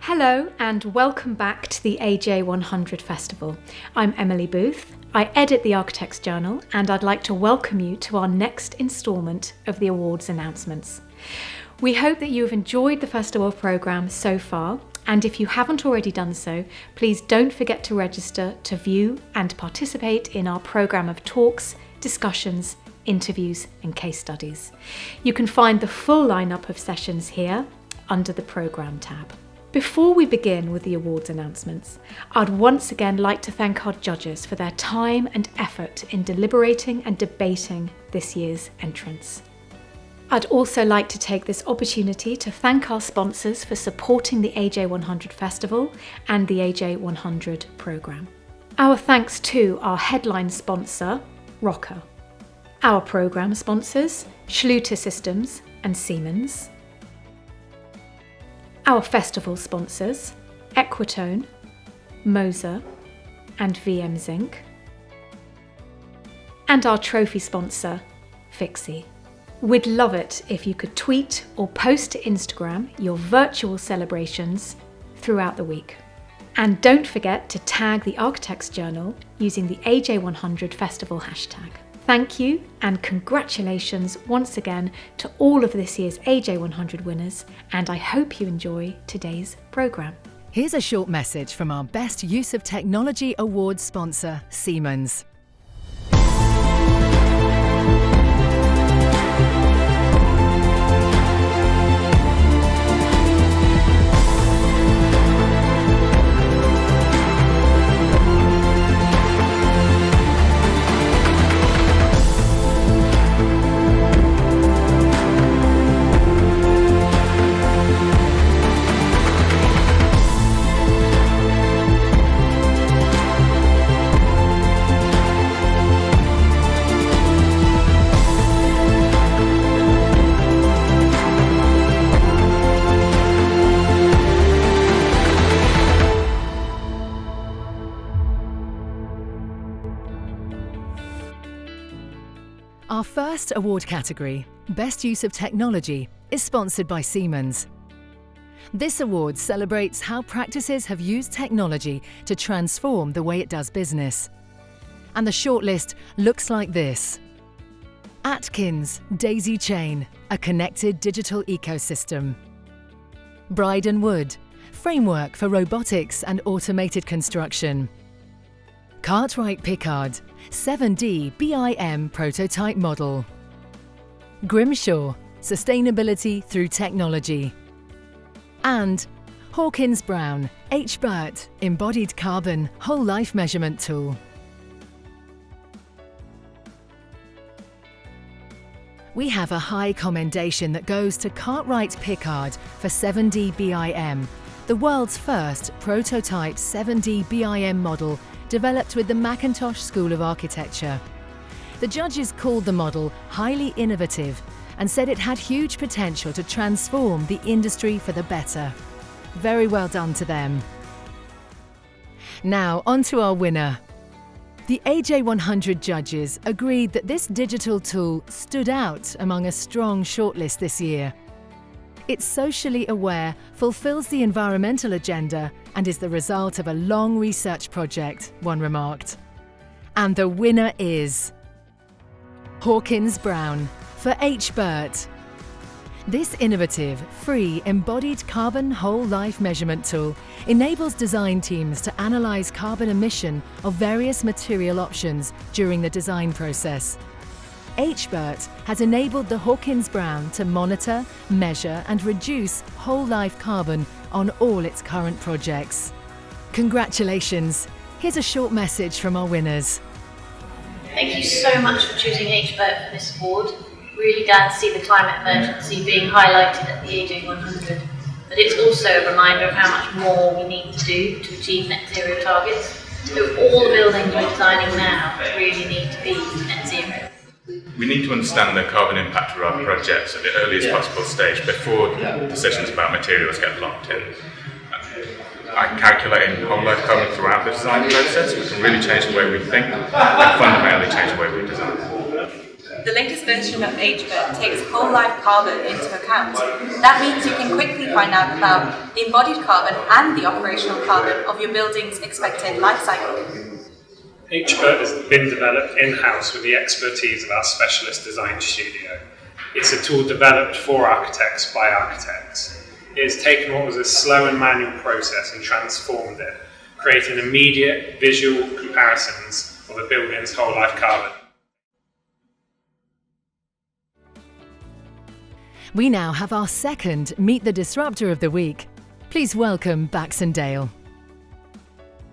Hello and welcome back to the AJ100 Festival. I'm Emily Booth. I edit the Architects Journal and I'd like to welcome you to our next instalment of the awards announcements. We hope that you have enjoyed the festival programme so far, and if you haven't already done so, please don't forget to register to view and participate in our programme of talks, discussions, interviews and case studies. You can find the full lineup of sessions here under the programme tab. Before we begin with the awards announcements, I'd once again like to thank our judges for their time and effort in deliberating and debating this year's entrants. I'd also like to take this opportunity to thank our sponsors for supporting the AJ100 Festival and the AJ100 programme. Our thanks to our headline sponsor, Rocker. Our programme sponsors, Schluter Systems and Siemens. Our festival sponsors, Equitone, Moser and VM Zinc. And our trophy sponsor, Fixie. We'd love it if you could tweet or post to Instagram your virtual celebrations throughout the week. And don't forget to tag the Architects Journal using the AJ100 Festival hashtag. Thank you and congratulations once again to all of this year's AJ100 winners, and I hope you enjoy today's programme. Here's a short message from our Best Use of Technology Award sponsor, Siemens. Our first award category, Best Use of Technology, is sponsored by Siemens. This award celebrates how practices have used technology to transform the way it does business. And the shortlist looks like this. Atkins Daisy Chain, a connected digital ecosystem. Bryden Wood, framework for robotics and automated construction. Cartwright Pickard, 7D BIM prototype model. Grimshaw, sustainability through technology. And Hawkins Brown, H-BERT, embodied carbon whole life measurement tool. We have a high commendation that goes to Cartwright Pickard for 7D BIM, the world's first prototype 7D BIM model developed with the Macintosh School of Architecture. The judges called the model highly innovative and said it had huge potential to transform the industry for the better. Very well done to them. Now on to our winner. The AJ100 judges agreed that this digital tool stood out among a strong shortlist this year. It's socially aware, fulfills the environmental agenda, and is the result of a long research project, one remarked. And the winner is Hawkins Brown for H-BERT. This innovative, free, embodied carbon whole life measurement tool enables design teams to analyse carbon emission of various material options during the design process. H-BERT has enabled the Hawkins Brown to monitor, measure and reduce whole life carbon on all its current projects. Congratulations! Here's a short message from our winners. Thank you so much for choosing H-BERT for this award. Really glad to see the climate emergency being highlighted at the AJ100, but it's also a reminder of how much more we need to do to achieve net zero targets. So all the buildings we're designing now really need to be net zero. We need to understand the carbon impact of our projects at the earliest possible stage before decisions about materials get locked in. By calculating whole life carbon throughout the design process, we can really change the way we think and fundamentally change the way we design. The latest version of AJ100 takes whole life carbon into account. That means you can quickly find out about the embodied carbon and the operational carbon of your building's expected life cycle. AJ100 has been developed in-house with the expertise of our specialist design studio. It's a tool developed for architects by architects. It has taken what was a slow and manual process and transformed it, creating immediate visual comparisons of a building's whole life carbon. We now have our second Meet the Disruptor of the Week. Please welcome Baxendale.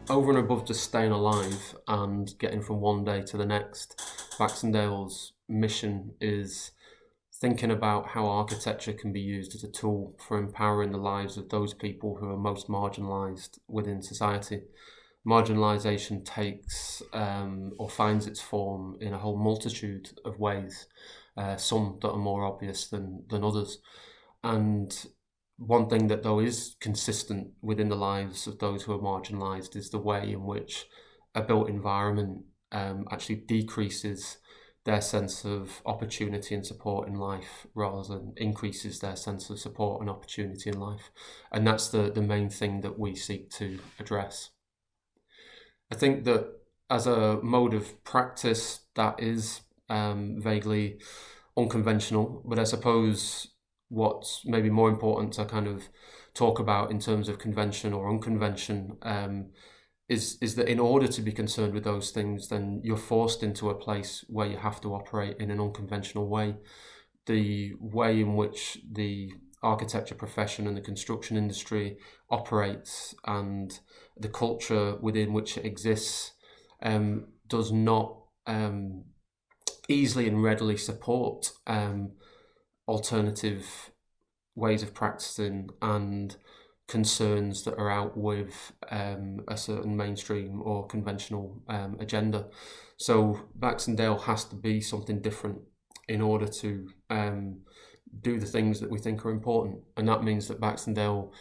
Over and above just staying alive and getting from one day to the next, Baxendale's mission is thinking about how architecture can be used as a tool for empowering the lives of those people who are most marginalised within society. Marginalisation takes or finds its form in a whole multitude of ways, some that are more obvious than others. And one thing that though is consistent within the lives of those who are marginalised is the way in which a built environment actually decreases their sense of opportunity and support in life rather than increases their sense of support and opportunity in life. And that's the main thing that we seek to address. I think that as a mode of practice that is vaguely unconventional, but I suppose what's maybe more important to kind of talk about in terms of convention or unconvention is that in order to be concerned with those things, then you're forced into a place where you have to operate in an unconventional way. The way in which the architecture profession and the construction industry operates and the culture within which it exists does not easily and readily support alternative ways of practicing and concerns that are out with a certain mainstream or conventional agenda. So Baxendale has to be something different in order to do the things that we think are important. And that means that Baxendale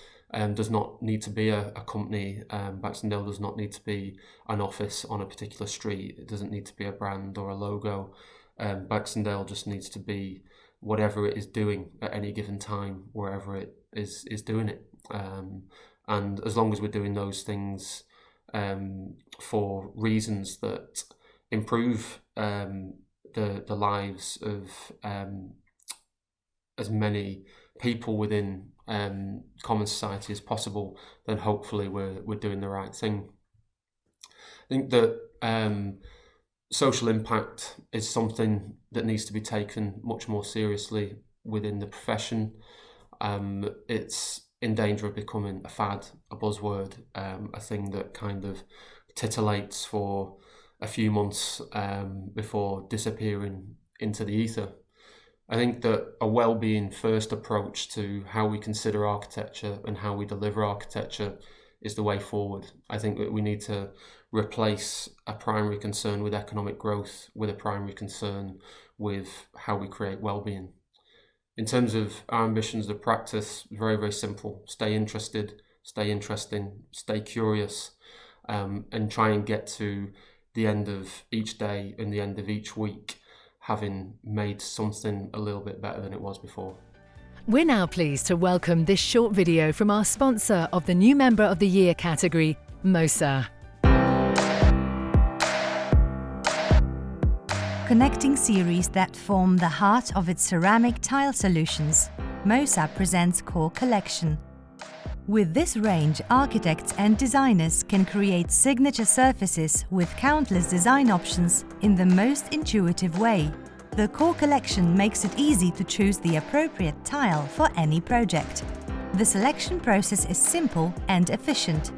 does not need to be a company. Baxendale does not need to be an office on a particular street. It doesn't need to be a brand or a logo. Baxendale just needs to be whatever it is doing at any given time, wherever it is doing it. And as long as we're doing those things for reasons that improve the lives of as many people within common society as possible, then hopefully we're doing the right thing. I think that social impact is something that needs to be taken much more seriously within the profession. It's in danger of becoming a fad, a buzzword, a thing that kind of titillates for a few months before disappearing into the ether. I think that a well-being first approach to how we consider architecture and how we deliver architecture is the way forward. I think that we need to replace a primary concern with economic growth with a primary concern with how we create well-being. In terms of our ambitions of practice, very, very simple. Stay interested, stay interesting, stay curious, and try and get to the end of each day and the end of each week having made something a little bit better than it was before. We're now pleased to welcome this short video from our sponsor of the New Member of the Year category, Mosa. Connecting series that form the heart of its ceramic tile solutions, Mosa presents Core Collection. With this range, architects and designers can create signature surfaces with countless design options in the most intuitive way. The Core Collection makes it easy to choose the appropriate tile for any project. The selection process is simple and efficient.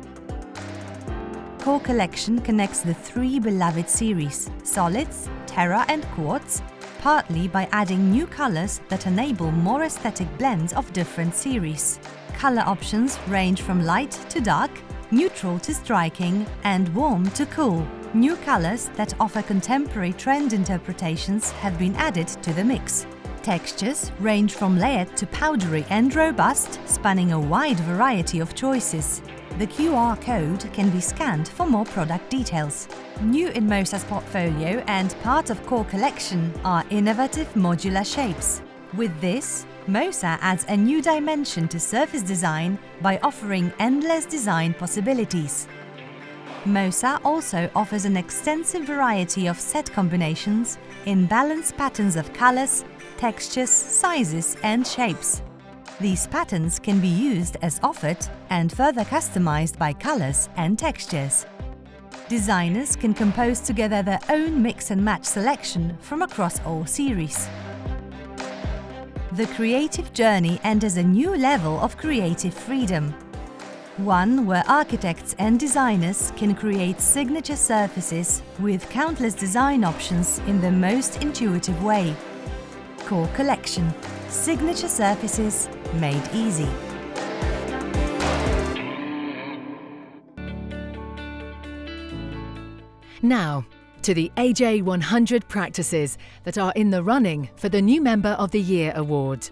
Core Collection connects the three beloved series, solids, terra and quartz, partly by adding new colors that enable more aesthetic blends of different series. Color options range from light to dark, neutral to striking, and warm to cool. New colors that offer contemporary trend interpretations have been added to the mix. Textures range from layered to powdery and robust, spanning a wide variety of choices. the QR code can be scanned for more product details. New in MOSA's portfolio and part of core collection are innovative modular shapes. With this, MOSA adds a new dimension to surface design by offering endless design possibilities. MOSA also offers an extensive variety of set combinations in balanced patterns of colors, textures, sizes and shapes. These patterns can be used as offered and further customized by colors and textures. Designers can compose together their own mix and match selection from across all series. The creative journey enters a new level of creative freedom. One where architects and designers can create signature surfaces with countless design options in the most intuitive way. Core Collection. Signature surfaces made easy. Now, to the AJ100 practices that are in the running for the New Member of the Year award.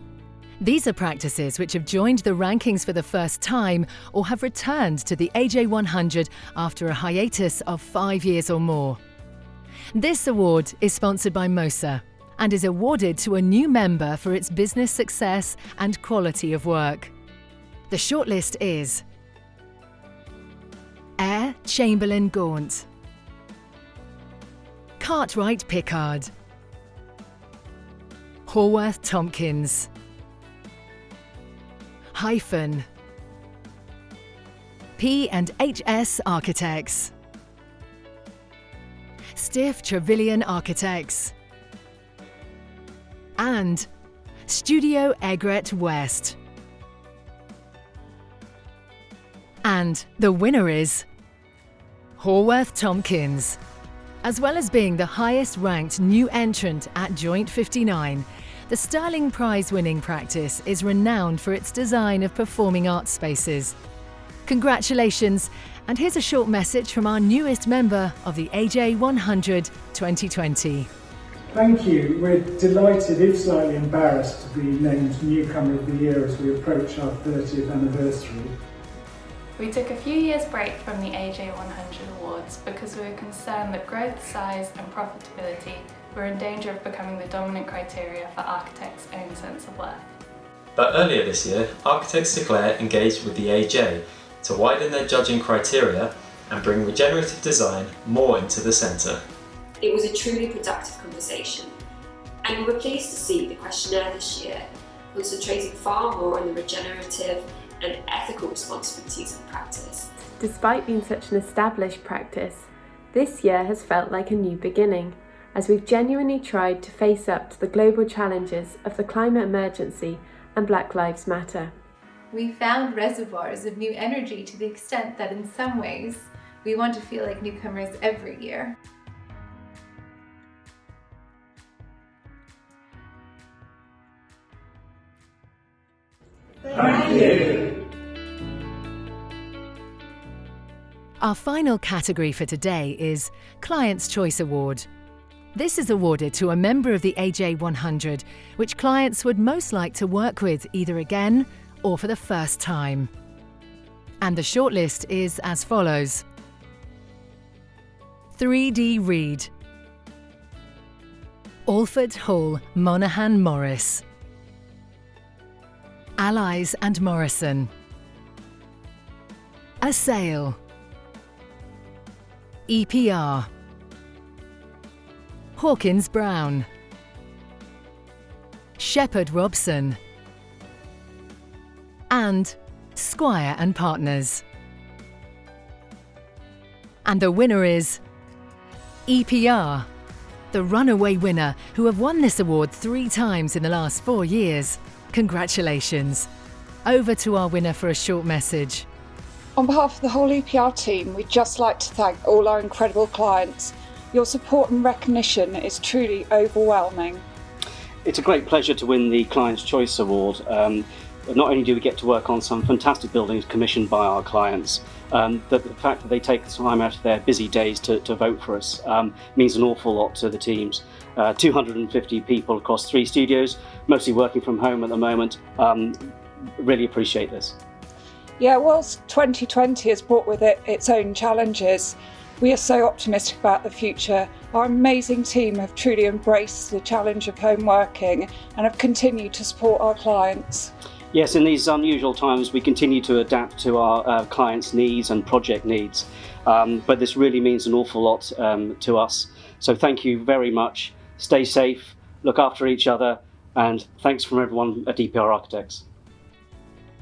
These are practices which have joined the rankings for the first time or have returned to the AJ100 after a hiatus of 5 years or more. This award is sponsored by MOSA and is awarded to a new member for its business success and quality of work. The shortlist is Eyre Chamberlain Gaunt, Cartwright Pickard, Horworth Tompkins, Hyphen, P&HS Architects, Stiff Trevelyan Architects, and Studio Egret West. And the winner is Horworth Tompkins. As well as being the highest ranked new entrant at Joint 59, the Sterling Prize-winning practice is renowned for its design of performing arts spaces. Congratulations, and here's a short message from our newest member of the AJ100 2020. Thank you. We're delighted, if slightly embarrassed, to be named Newcomer of the Year as we approach our 30th anniversary. We took a few years break from the AJ100 Awards because we were concerned that growth, size and profitability were in danger of becoming the dominant criteria for architects' own sense of worth. But earlier this year, Architects Declare engaged with the AJ to widen their judging criteria and bring regenerative design more into the centre. It was a truly productive conversation, and we were pleased to see the questionnaire this year concentrating far more on the regenerative and ethical responsibilities of practice. Despite being such an established practice, this year has felt like a new beginning, as we've genuinely tried to face up to the global challenges of the climate emergency and Black Lives Matter. We found reservoirs of new energy to the extent that in some ways we want to feel like newcomers every year. Thank you. Our final category for today is Client's Choice Award. This is awarded to a member of the AJ100, which clients would most like to work with either again or for the first time. And the shortlist is as follows. 3D Reed, Alford Hall Monaghan Morris, Allies and Morrison, Assail, EPR, Hawkins Brown, Shepherd Robson, and Squire and Partners. And the winner is EPR, the runaway winner who have won this award 3 times in the last 4 years. Congratulations. Over to our winner for a short message. On behalf of the whole EPR team, we'd just like to thank all our incredible clients. Your support and recognition is truly overwhelming. It's a great pleasure to win the Client's Choice Award. Not only do we get to work on some fantastic buildings commissioned by our clients, but the fact that they take the time out of their busy days to vote for us means an awful lot to the teams. 250 people across 3 studios, mostly working from home at the moment. Really appreciate this. Yeah, whilst 2020 has brought with it its own challenges, we are so optimistic about the future. Our amazing team have truly embraced the challenge of home working and have continued to support our clients. Yes, in these unusual times, we continue to adapt to our clients' needs and project needs. But this really means an awful lot to us. So thank you very much. Stay safe, look after each other, and thanks from everyone at DPR Architects.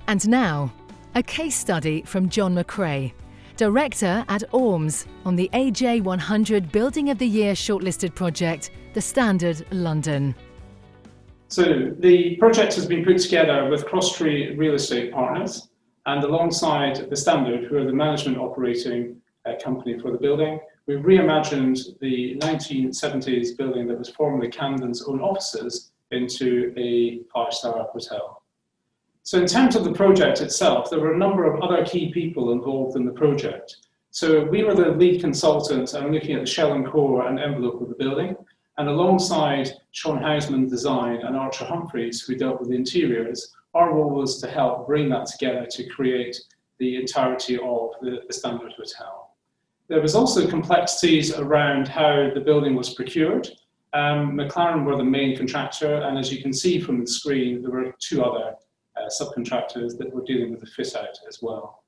And now, a case study from John McRae, Director at Orms, on the AJ100 Building of the Year shortlisted project, The Standard, London. So the project has been put together with Crosstree Real Estate Partners and alongside The Standard, who are the management operating company for the building. We've reimagined the 1970s building that was formerly Camden's own offices into a five-star hotel. So in terms of the project itself, there were a number of other key people involved in the project. So we were the lead consultants and looking at the shell and core and envelope of the building. And alongside Sean Houseman Design and Archer Humphreys, who dealt with the interiors, our role was to help bring that together to create the entirety of the Standard Hotel. There was also complexities around how the building was procured. McLaren were the main contractor, and as you can see from the screen, there were two other subcontractors that were dealing with the fit out as well.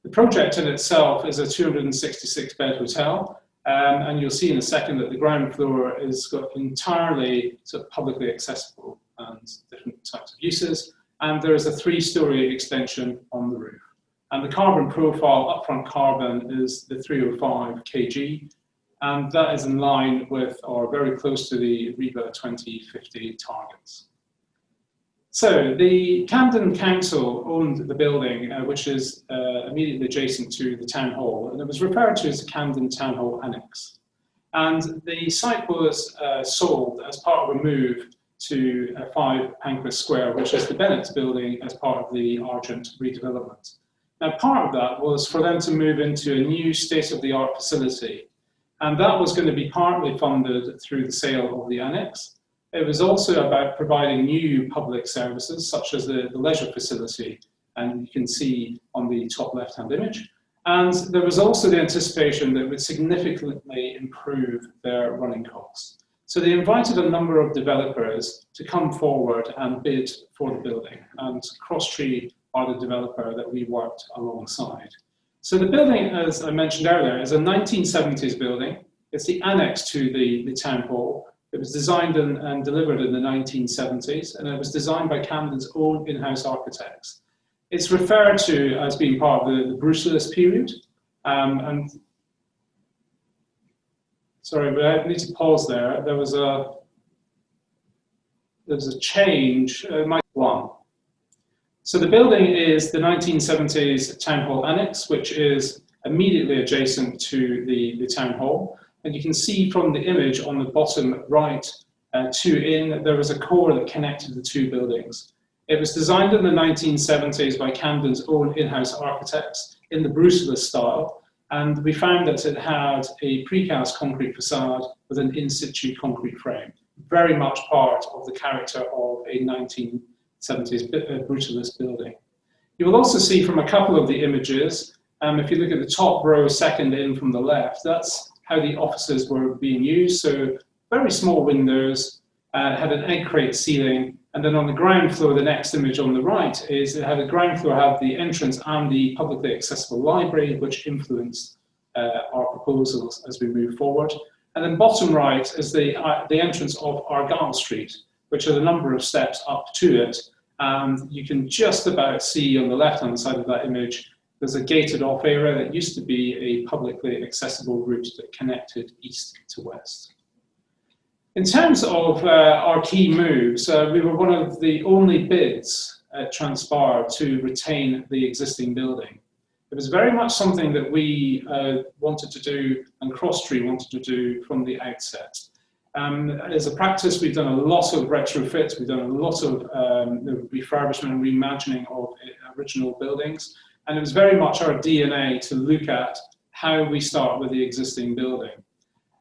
The project in itself is a 266-bed hotel. And you'll see in a second that the ground floor is got entirely sort of publicly accessible and different types of uses. And there is a 3-story extension on the roof. And the carbon profile, upfront carbon, is the 305 kg. And that is in line with or very close to the REBA 2050 targets. So the Camden Council owned the building, which is immediately adjacent to the town hall, and it was referred to as the Camden Town Hall Annexe. And the site was sold as part of a move to 5 Pancras Square, which is the Bennett's building as part of the Argent redevelopment. Now, part of that was for them to move into a new state-of-the-art facility, and that was going to be partly funded through the sale of the annex. It was also about providing new public services, such as the leisure facility, and you can see on the top left-hand image. And there was also the anticipation that it would significantly improve their running costs. So they invited a number of developers to come forward and bid for the building, and Crosstree are the developer that we worked alongside. So the building, as I mentioned earlier, is a 1970s building. It's the annex to the town hall. It was designed and delivered in the 1970s, and it was designed by Camden's own in-house architects. It's referred to as being part of the Brutalist period. Sorry, but I need to pause there. There was a change. One. So the building is the 1970s Town Hall Annex, which is immediately adjacent to the Town Hall. And you can see from the image on the bottom right there was a core that connected the two buildings. It was designed in the 1970s by Camden's own in-house architects in the Brutalist style, and we found that it had a precast concrete facade with an in-situ concrete frame, very much part of the character of a 1970s Brutalist building. You will also see from a couple of the images, if you look at the top row, second in from the left, that's how the offices were being used. So very small windows, had an egg crate ceiling, and then on the ground floor, the next image on the right is it had a ground floor, had the entrance and the publicly accessible library, which influenced our proposals as we move forward. And then bottom right is the entrance of Argyle Street, which are a number of steps up to it. And you can just about see on the left-hand side of that image, there's a gated off area that used to be a publicly accessible route that connected east to west. In terms of our key moves, we were one of the only bids at Transpire to retain the existing building. It was very much something that we wanted to do and Crosstree wanted to do from the outset. As a practice, we've done a lot of retrofits, we've done a lot of refurbishment and reimagining of original buildings. And it was very much our DNA to look at how we start with the existing building.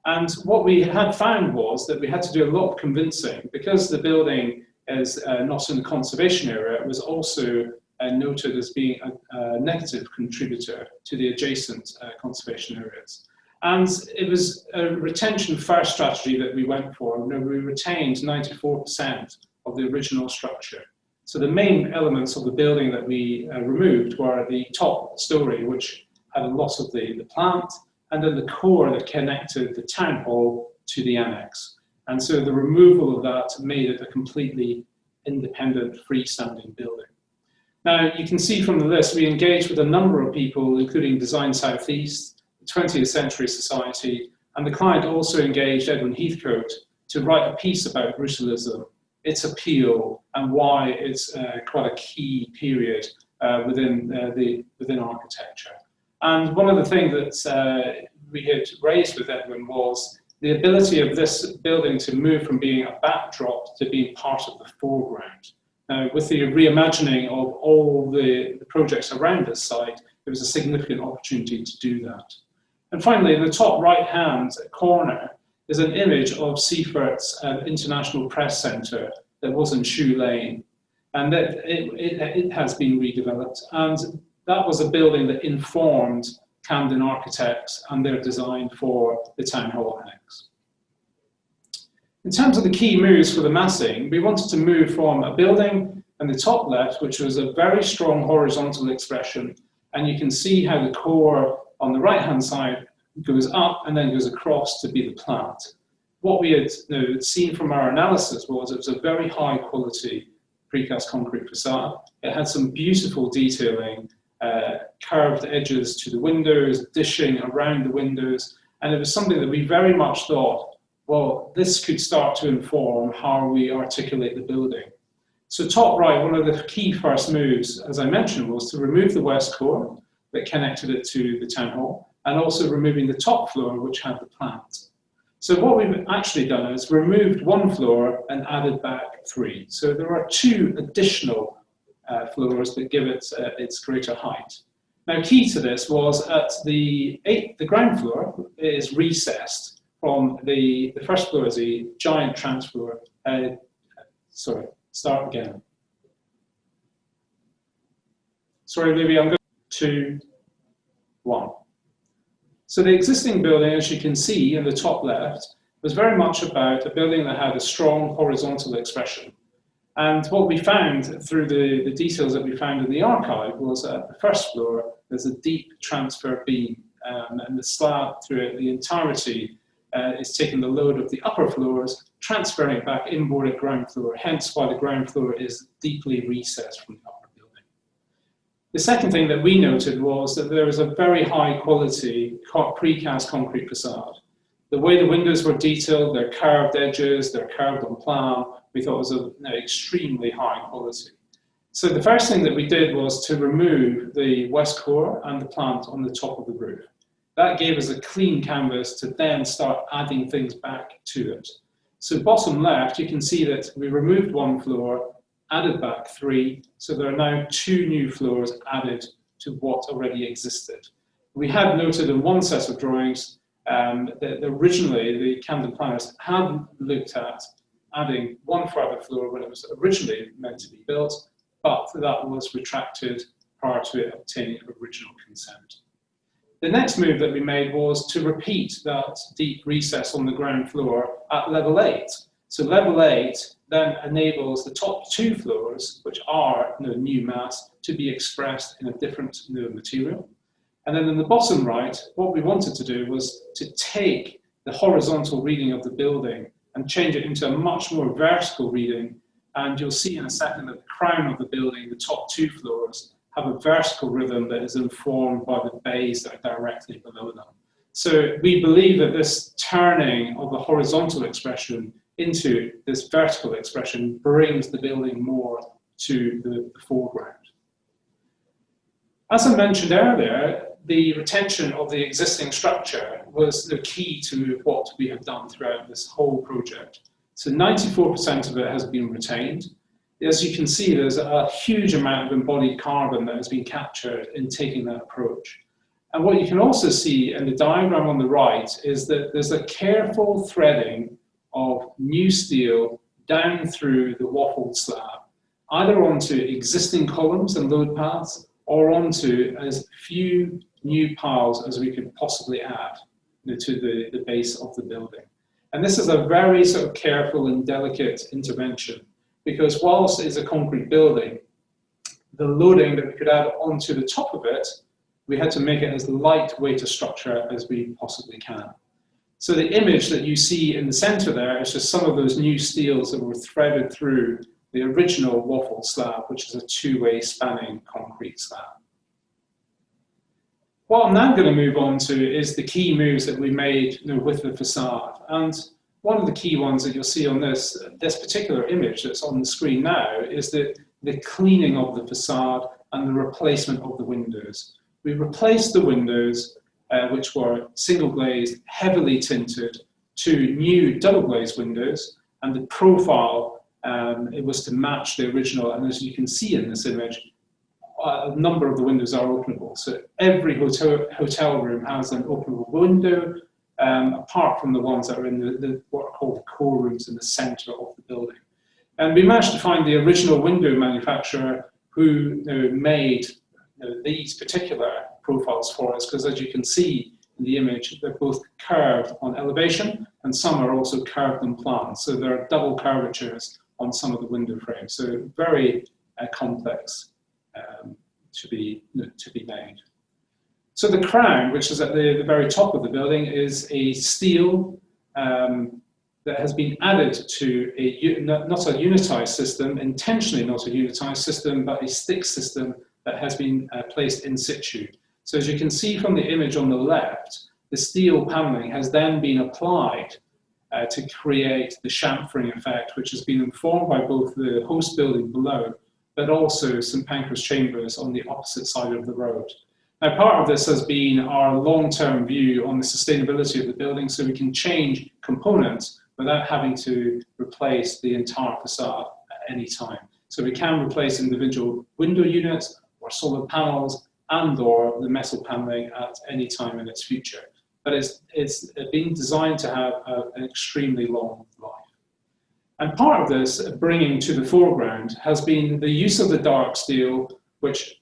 And what we had found was that we had to do a lot of convincing because the building is not in the conservation area. It was also noted as being a negative contributor to the adjacent conservation areas. And it was a retention first strategy that we went for. We retained 94% of the original structure. So the main elements of the building that we removed were the top story, which had a lot of the plant, and then the core that connected the town hall to the annex. And so the removal of that made it a completely independent, freestanding building. Now, you can see from the list, we engaged with a number of people, including Design Southeast, the 20th Century Society, and the client also engaged Edwin Heathcote to write a piece about brutalism, its appeal, and why it's quite a key period within architecture. And one of the things that we had raised with Edwin was the ability of this building to move from being a backdrop to being part of the foreground. With the reimagining of all the projects around this site, there was a significant opportunity to do that. And finally, in the top right-hand corner is an image of Seaforth's International Press Centre that was in Shoe Lane. And that it has been redeveloped. And that was a building that informed Camden architects and their design for the Town Hall Annex. In terms of the key moves for the massing, we wanted to move from a building in the top left, which was a very strong horizontal expression, and you can see how the core on the right-hand side goes up and then goes across to be the plant. What we had seen from our analysis was it was a very high quality precast concrete facade. It had some beautiful detailing, curved edges to the windows, dishing around the windows, and it was something that we very much thought, well, this could start to inform how we articulate the building. So top right, one of the key first moves, as I mentioned, was to remove the west core that connected it to the town hall, and also removing the top floor, which had the plant. So what we've actually done is removed one floor and added back 3. So there are 2 additional floors that give it its greater height. Now, key to this was at the ground floor is recessed from the first floor is a giant transfloor. Sorry, start again. Sorry, Libby, I'm going 2, 1. So the existing building, as you can see in the top left, was very much about a building that had a strong horizontal expression. And what we found through the details that we found in the archive was at the first floor, there's a deep transfer beam, and the slab through the entirety is taking the load of the upper floors, transferring it back inboard at ground floor, hence why the ground floor is deeply recessed from the upper building. The second thing that we noted was that there was a very high quality precast concrete facade. The way the windows were detailed, their curved edges, they're curved on plan, we thought was of extremely high quality. So the first thing that we did was to remove the west core and the plant on the top of the roof. That gave us a clean canvas to then start adding things back to it. So bottom left, you can see that we removed 1 floor, added back 3, so there are now 2 new floors added to what already existed. We had noted in one set of drawings that originally the Camden planners had looked at adding 1 further floor when it was originally meant to be built, but that was retracted prior to it obtaining original consent. The next move that we made was to repeat that deep recess on the ground floor at level 8. So level 8 then enables the top 2 floors, which are new mass, to be expressed in a different material. And then in the bottom right, what we wanted to do was to take the horizontal reading of the building and change it into a much more vertical reading. And you'll see in a second that the crown of the building, the top 2 floors, have a vertical rhythm that is informed by the bays that are directly below them. So we believe that this turning of the horizontal expression into this vertical expression brings the building more to the foreground. As I mentioned earlier, the retention of the existing structure was the key to what we have done throughout this whole project. So 94% of it has been retained. As you can see, there's a huge amount of embodied carbon that has been captured in taking that approach. And what you can also see in the diagram on the right is that there's a careful threading of new steel down through the waffled slab. either onto existing columns and load paths or onto as few new piles as we could possibly add to the base of the building. And this is a very sort of careful and delicate intervention, because whilst it's a concrete building, the loading that we could add onto the top of it, we had to make it as lightweight a structure as we possibly can. So the image that you see in the center there is just some of those new steels that were threaded through the original waffle slab, which is a two-way spanning concrete slab. What I'm now going to move on to is the key moves that we made with the facade. And one of the key ones that you'll see on this particular image that's on the screen now is the cleaning of the facade and the replacement of the windows. We replaced the windows, which were single glazed, heavily tinted, to new double glazed windows, and the profile, it was to match the original. And as you can see in this image, a number of the windows are openable. So every hotel room has an openable window, apart from the ones that are in what are called the core rooms in the center of the building. And we managed to find the original window manufacturer who made these particular profiles for us, because as you can see in the image, they're both curved on elevation and some are also curved on plan. So there are double curvatures on some of the window frames. So very complex to be made. So the crown, which is at the very top of the building, is a steel that has been added to not a unitized system, intentionally not a unitized system, but a stick system that has been placed in situ. So as you can see from the image on the left, the steel paneling has then been applied to create the chamfering effect, which has been informed by both the host building below, but also St Pancras Chambers on the opposite side of the road. Now, part of this has been our long-term view on the sustainability of the building, so we can change components without having to replace the entire facade at any time. So we can replace individual window units or solid panels and or the metal paneling at any time in its future. But it's been designed to have an extremely long life. And part of this bringing to the foreground has been the use of the dark steel, which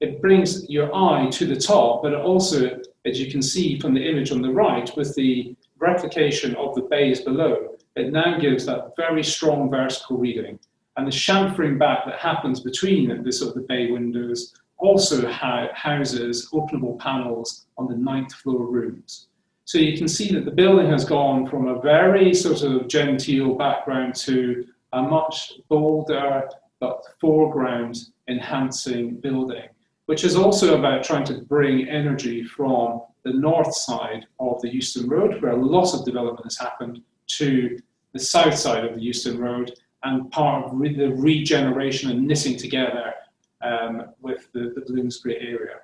it brings your eye to the top, but it also, as you can see from the image on the right, with the replication of the bays below, it now gives that very strong vertical reading. And the chamfering back that happens between the bay windows also houses openable panels on the 9th floor rooms. So you can see that the building has gone from a very sort of genteel background to a much bolder but foreground enhancing building, which is also about trying to bring energy from the north side of the Euston Road, where a lot of development has happened, to the south side of the Euston Road, and part of the regeneration and knitting together with the Bloomsbury area.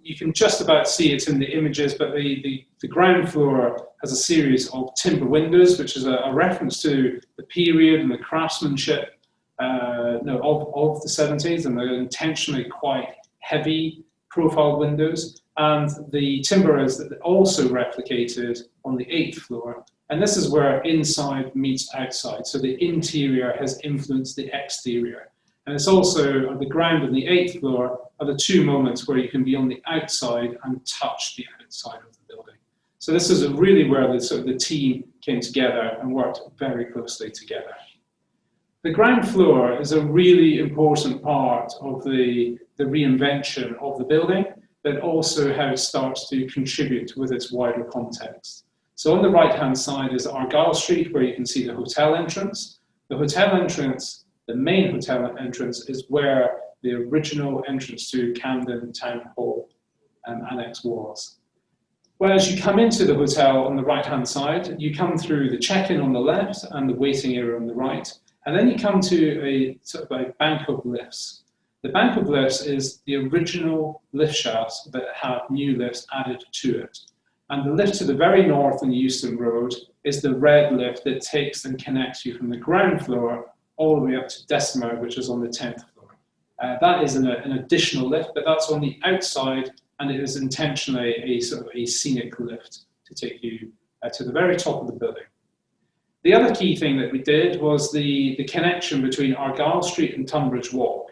You can just about see it in the images, but the ground floor has a series of timber windows, which is a reference to the period and the craftsmanship of the 70s, and they're intentionally quite heavy profile windows. And the timber is also replicated on the 8th floor. And this is where inside meets outside. So the interior has influenced the exterior. And it's also the ground and the 8th floor are the two moments where you can be on the outside and touch the outside of the building. So this is really where the team came together and worked very closely together. The ground floor is a really important part of the reinvention of the building, but also how it starts to contribute with its wider context. So on the right-hand side is Argyle Street, where you can see the hotel entrance. The hotel entrance, the main hotel entrance, is where the original entrance to Camden Town Hall Annexe was. Whereas you come into the hotel on the right-hand side, you come through the check-in on the left and the waiting area on the right, and then you come to a sort of a bank of lifts. The bank of lifts is the original lift shafts that have new lifts added to it. And the lift to the very north on the Euston Road is the red lift that takes and connects you from the ground floor all the way up to Decimer, which is on the 10th floor. That is an additional lift, but that's on the outside, and it is intentionally a sort of a scenic lift to take you to the very top of the building. The other key thing that we did was the connection between Argyle Street and Tonbridge Walk.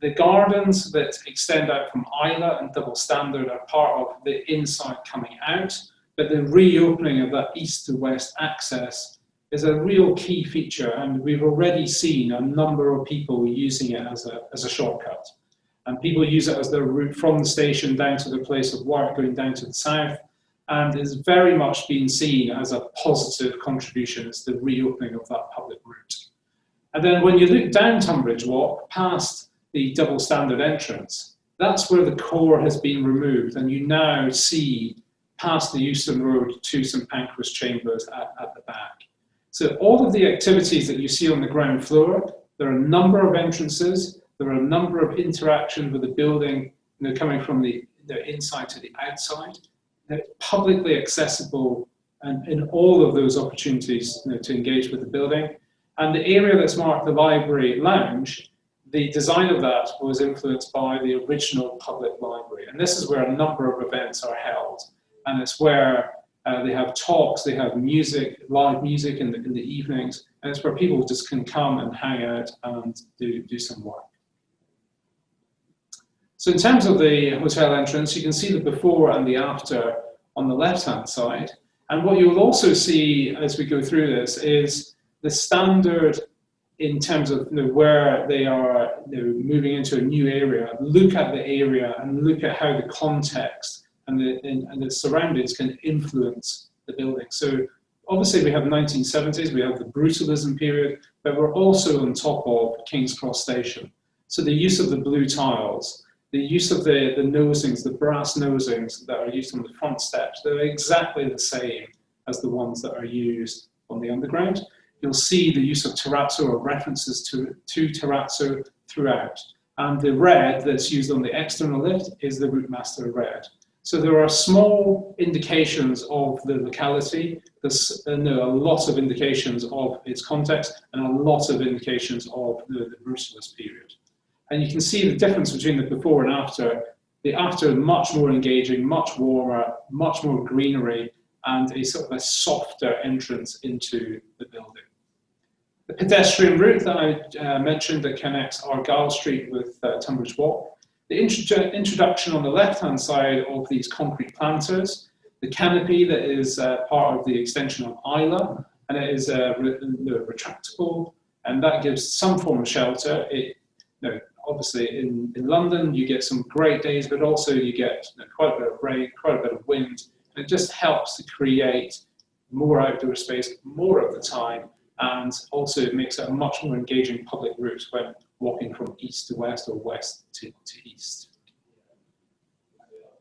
The gardens that extend out from Isla and Double Standard are part of the inside coming out, but the reopening of that east to west access is a real key feature, and we've already seen a number of people using it as a shortcut. And people use it as their route from the station down to the place of work, going down to the south, and is very much being seen as a positive contribution. It's the reopening of that public route. And then when you look down Tonbridge Walk, past the Double Standard entrance, that's where the core has been removed, and you now see past the Euston Road to St Pancras Chambers at the back. So all of the activities that you see on the ground floor, there are a number of entrances, there are a number of interactions with the building, coming from the inside to the outside. They're publicly accessible, and in all of those opportunities to engage with the building. And the area that's marked the library lounge, the design of that was influenced by the original public library. And this is where a number of events are held. And it's where they have talks, they have music, live music in the evenings, and it's where people just can come and hang out and do some work. So in terms of the hotel entrance, you can see the before and the after on the left-hand side. And what you'll also see as we go through this is the standard in terms of where they are moving into a new area. Look at the area and look at how the context and the surroundings can influence the building. So obviously we have 1970s, we have the brutalism period, but we're also on top of King's Cross Station. So the use of the blue tiles, the use of the nosings, the brass nosings that are used on the front steps, they're exactly the same as the ones that are used on the underground. You'll see the use of terrazzo or references to terrazzo throughout. And the red that's used on the external lift is the Routemaster red. So there are small indications of the locality. There's a lot of indications of its context and a lot of indications of the brutalist period. And you can see the difference between the before and after. The after much more engaging, much warmer, much more greenery, and a sort of a softer entrance into the building. The pedestrian route that I mentioned that connects Argyle Street with Tonbridge Walk. The introduction on the left-hand side of these concrete planters, the canopy that is part of the extension of Isla, and it is retractable, and that gives some form of shelter. Obviously in London you get some great days, but also you get quite a bit of rain, quite a bit of wind, and it just helps to create more outdoor space more of the time, and also it makes it a much more engaging public route when walking from east to west or west to east.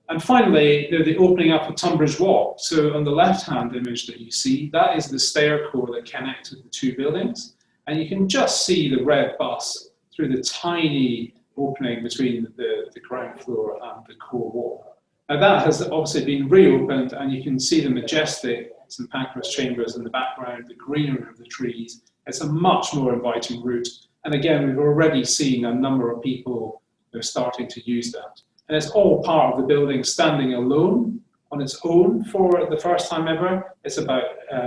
And finally, the opening up of Tonbridge Walk. So on the left-hand image that you see, that is the stair core that connected the two buildings, and you can just see the red bus through the tiny opening between the ground floor and the core wall. Now that has obviously been reopened, and you can see the majestic St Pancras Chambers in the background, the greenery of the trees. It's a much more inviting route. And again, we've already seen a number of people who are starting to use that. And it's all part of the building standing alone on its own for the first time ever. It's about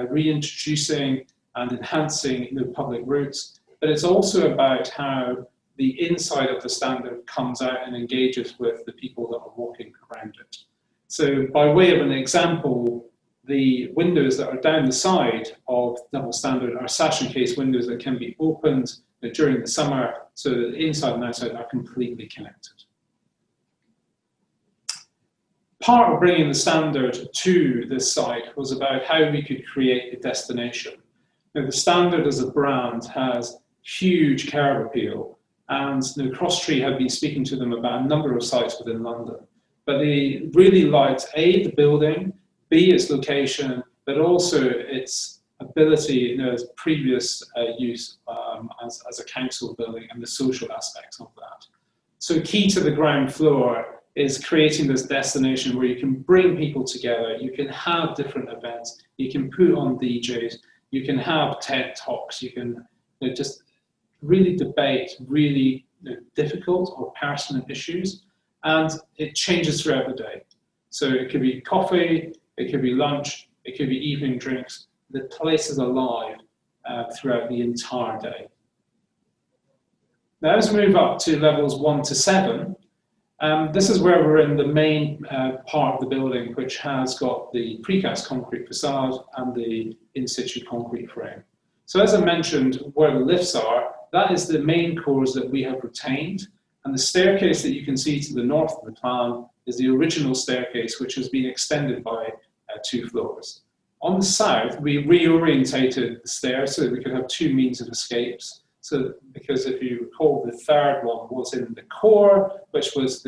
reintroducing and enhancing public routes. But it's also about how the inside of the standard comes out and engages with the people that are walking around it. So by way of an example, the windows that are down the side of Double Standard are sash and case windows that can be opened during the summer, so that the inside and outside are completely connected. Part of bringing the standard to this site was about how we could create a destination. Now, the standard as a brand has huge curb appeal, and Crosstree had been speaking to them about a number of sites within London, but they really liked A, the building, B, its location, but also its ability, its previous use as a council building and the social aspects of that. So key to the ground floor is creating this destination where you can bring people together, you can have different events, you can put on DJs, you can have TED Talks, you can just really debate really difficult or pertinent issues, and it changes throughout the day. So it could be coffee, it could be lunch, it could be evening drinks, the place is alive throughout the entire day. Now, as we move up to levels 1 to 7, this is where we're in the main part of the building, which has got the precast concrete facade and the in-situ concrete frame. So as I mentioned, where the lifts are, that is the main cores that we have retained. And the staircase that you can see to the north of the plan is the original staircase, which has been extended by 2 floors. On the south, we reorientated the stairs so that we could have 2 means of escapes. So, because if you recall, the third one was in the core, which was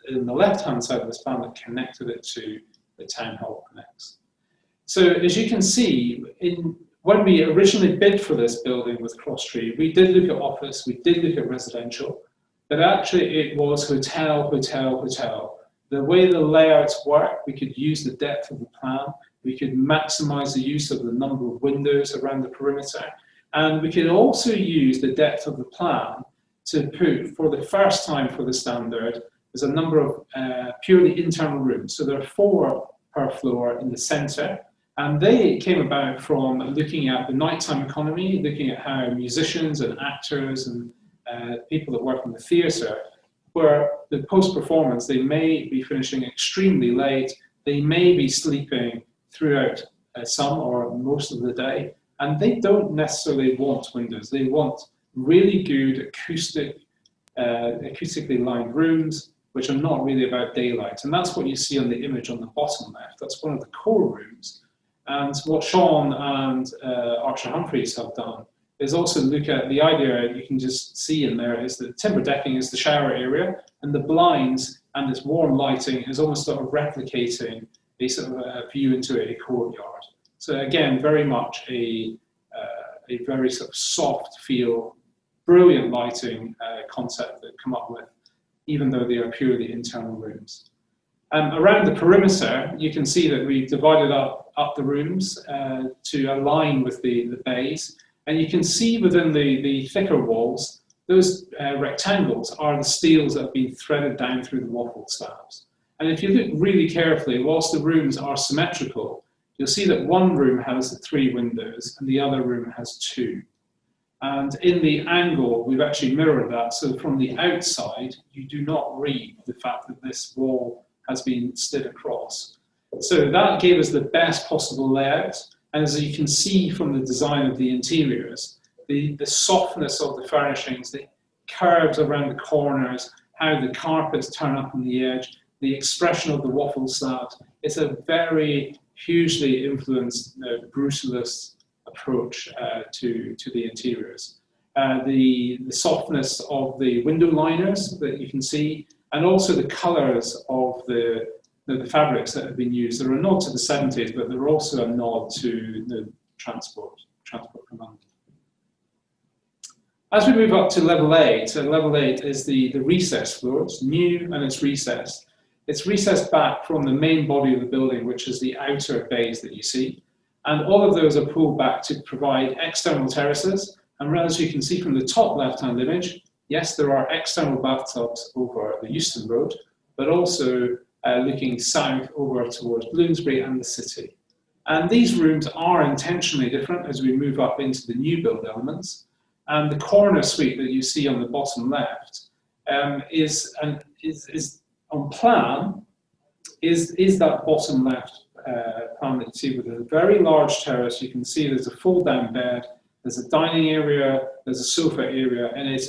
in the left-hand side of this plan that connected it to the town hall annex. So, as you can see, when we originally bid for this building with Crosstree, we did look at office, we did look at residential, but actually it was hotel, hotel, hotel. The way the layouts work, we could use the depth of the plan, we could maximize the use of the number of windows around the perimeter, and we could also use the depth of the plan to put, for the first time for the standard, there's a number of purely internal rooms. So there are 4 per floor in the center, and they came about from looking at the nighttime economy, looking at how musicians and actors and people that work in the theatre, where the post-performance, they may be finishing extremely late, they may be sleeping throughout some or most of the day, and they don't necessarily want windows. They want really good acoustically lined rooms, which are not really about daylight. And that's what you see on the image on the bottom left. That's one of the core rooms. And what Sean and Archer Humphreys have done is also look at the idea you can just see in there is that timber decking is the shower area, and the blinds and this warm lighting is almost sort of replicating a sort of a view into a courtyard. So again, very much a very sort of soft feel, brilliant lighting concept that come up with, even though they are purely internal rooms. Around the perimeter, you can see that we've divided up the rooms to align with the bays. And you can see within the thicker walls, those rectangles are the steels that have been threaded down through the waffled slabs. And if you look really carefully, whilst the rooms are symmetrical, you'll see that one room has 3 windows and the other room has 2. And in the angle, we've actually mirrored that. So from the outside, you do not read the fact that this wall has been slid across. So that gave us the best possible layout. And as you can see from the design of the interiors, the softness of the furnishings, the curves around the corners, how the carpets turn up on the edge, the expression of the waffle slabs, it's a very hugely influenced brutalist approach to the interiors. The softness of the window liners that you can see, and also the colours of the fabrics that have been used. They're a nod to the 70s, but they're also a nod to the transport from London. As we move up to level 8, so level 8 is the recess floor. It's new and it's recessed. It's recessed back from the main body of the building, which is the outer bays that you see. And all of those are pulled back to provide external terraces. And as you can see from the top left-hand image, yes, there are external bathtubs over the Euston Road, but also looking south over towards Bloomsbury and the city. And these rooms are intentionally different as we move up into the new build elements. And the corner suite that you see on the bottom left is on plan, is that bottom left plan that you see with a very large terrace. You can see there's a fold down bed, there's a dining area, there's a sofa area, and it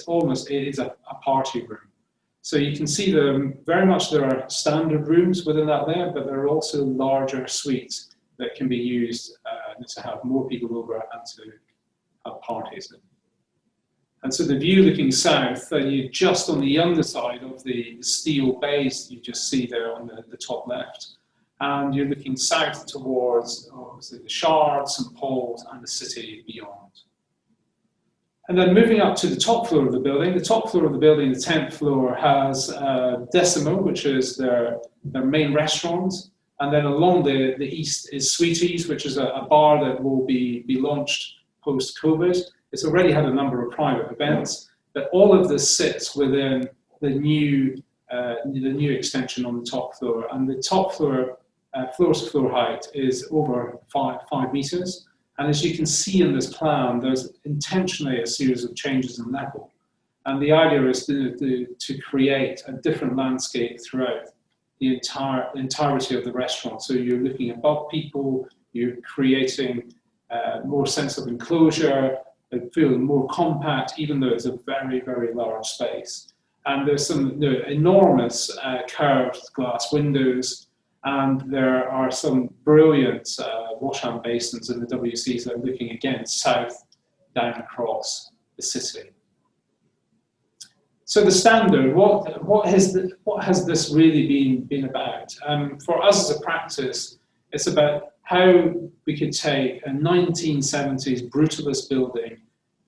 is a party room. So you can see very much there are standard rooms within that layer, but there are also larger suites that can be used to have more people over and to have parties in. And so the view looking south, you just on the underside of the steel base you just see there on the top left, and you're looking south towards obviously the Shard, St Paul's, and the city beyond. And then moving up to the top floor of the building, the 10th floor, has Decimo, which is their main restaurant. And then along the east is Sweeties, which is a bar that will be launched post-COVID. It's already had a number of private events, but all of this sits within the new extension on the top floor. And the top floor, floor-to-floor height is over 5 meters. And as you can see in this plan, there's intentionally a series of changes in level. And the idea is to create a different landscape throughout the entirety of the restaurant. So you're looking above people, you're creating more sense of enclosure, feeling more compact, even though it's a very, very large space. And there's some enormous curved glass windows, and there are some brilliant wash-hand basins in the WCs that are looking again south down across the city. So the standard, what has this really been about? For us as a practice, it's about how we could take a 1970s brutalist building,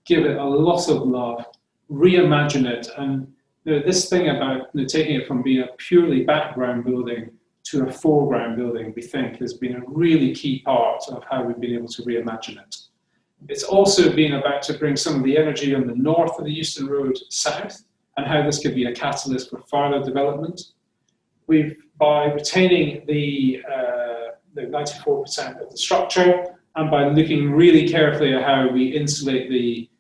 give it a lot of love, reimagine it, and this thing about taking it from being a purely background building to a foreground building, we think has been a really key part of how we've been able to reimagine it. It's also been about to bring some of the energy on the north of the Euston Road south, and how this could be a catalyst for further development. By retaining the 94% of the structure, and by looking really carefully at how we insulate the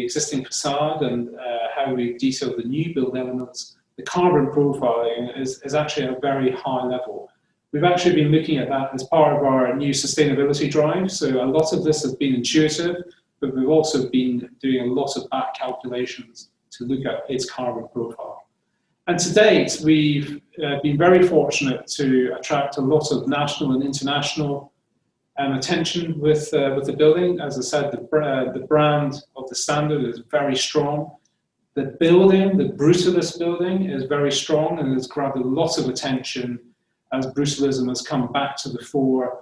existing facade and how we detail the new build elements, the carbon profiling is actually at a very high level. We've actually been looking at that as part of our new sustainability drive. So a lot of this has been intuitive, but we've also been doing a lot of back calculations to look at its carbon profile. And to date, we've been very fortunate to attract a lot of national and international attention with the building. As I said, the brand of the standard is very strong. The building, the brutalist building, is very strong and has grabbed a lot of attention as brutalism has come back to the fore.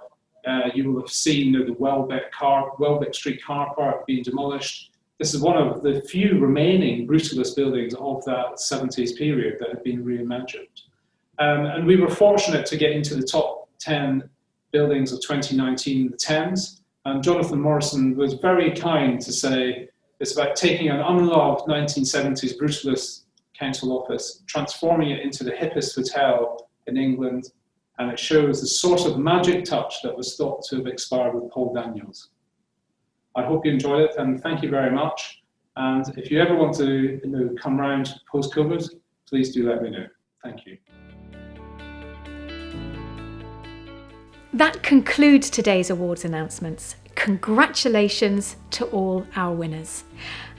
You will have seen the Welbeck Street car park being demolished. This is one of the few remaining brutalist buildings of that 70s period that have been reimagined. And we were fortunate to get into the top 10 buildings of 2019 in the Thames. And Jonathan Morrison was very kind to say it's about taking an unloved 1970s brutalist council office, transforming it into the hippest hotel in England, and it shows the sort of magic touch that was thought to have expired with Paul Daniels. I hope you enjoyed it, and thank you very much. And if you ever want to come round post-COVID, please do let me know. Thank you. That concludes today's awards announcements. Congratulations to all our winners.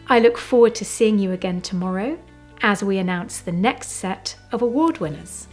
I look forward to seeing you again tomorrow as we announce the next set of award winners.